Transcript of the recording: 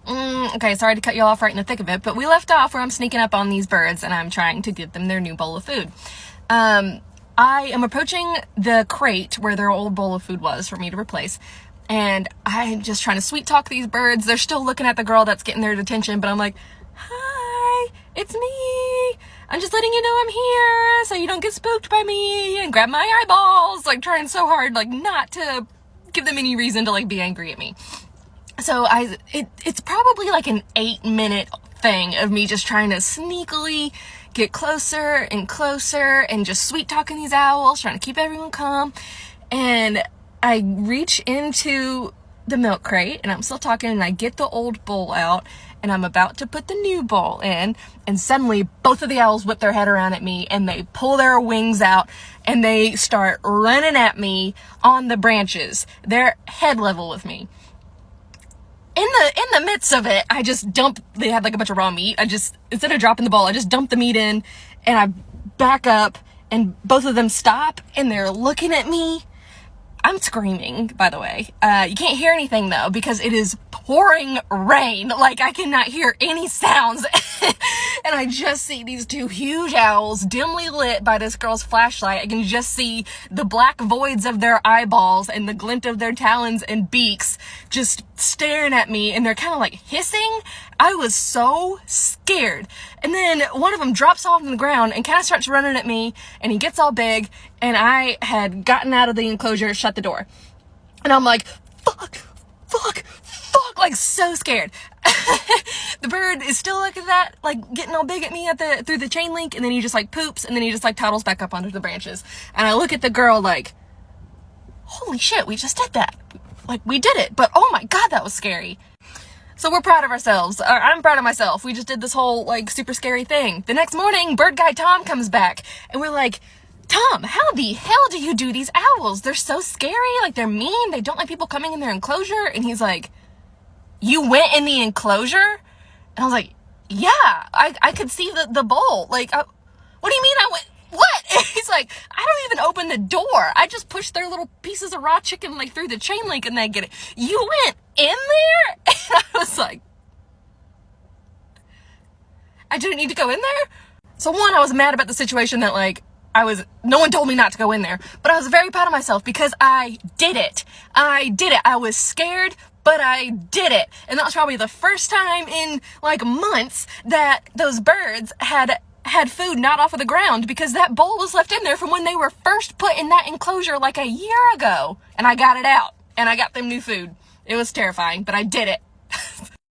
Okay, sorry to cut you off right in the thick of it, but we left off where I'm sneaking up on these birds and I'm trying to give them their new bowl of food. I am approaching the crate where their old bowl of food was for me to replace, and I'm just trying to sweet talk these birds. They're still looking at the girl that's getting their attention, but I'm like, hi, it's me. I'm just letting you know I'm here so you don't get spooked by me and grab my eyeballs, like trying so hard, like not to give them any reason to like be angry at me. So it's probably like an 8-minute thing of me just trying to sneakily get closer and closer and just sweet talking these owls, trying to keep everyone calm. And I reach into the milk crate and I'm still talking, and I get the old bowl out and I'm about to put the new bowl in, and suddenly both of the owls whip their head around at me and they pull their wings out and they start running at me on the branches. They're head level with me. In the midst of it, I just they had like a bunch of raw meat. Instead of dropping the bowl, I just dump the meat in and I back up, and both of them stop and they're looking at me. I'm screaming, by the way. You can't hear anything though, because it is pouring rain. Like, I cannot hear any sounds. And I just see these two huge owls dimly lit by this girl's flashlight. I can just see the black voids of their eyeballs and the glint of their talons and beaks just staring at me, and they're kind of like hissing. I was so scared. And then one of them drops off on the ground and kind of starts running at me, and he gets all big, and I had gotten out of the enclosure, shut the door. And I'm like, fuck, like so scared. The bird is still like that, like getting all big at me through the chain link, and then he just like poops, and then he just like toddles back up onto the branches. And I look at the girl like, holy shit, we just did that. Like, we did it, but oh my God, that was scary. So we're proud of ourselves. I'm proud of myself. We just did this whole like super scary thing. The next morning, bird guy Tom comes back and we're like, Tom, how the hell do you do these owls? They're so scary. Like, they're mean. They don't like people coming in their enclosure. And he's like, you went in the enclosure? And I was like, yeah, I could see the bowl. Like, what do you mean I went? What? And he's like, I don't even open the door. I just push their little pieces of raw chicken like through the chain link and they get it. You went in there? And I was like, I didn't need to go in there? So one, I was mad about the situation that like, no one told me not to go in there, but I was very proud of myself because I did it. I was scared, but I did it. And that was probably the first time in like months that those birds had food not off of the ground, because that bowl was left in there from when they were first put in that enclosure like a year ago. And I got it out and I got them new food. It was terrifying, but I did it.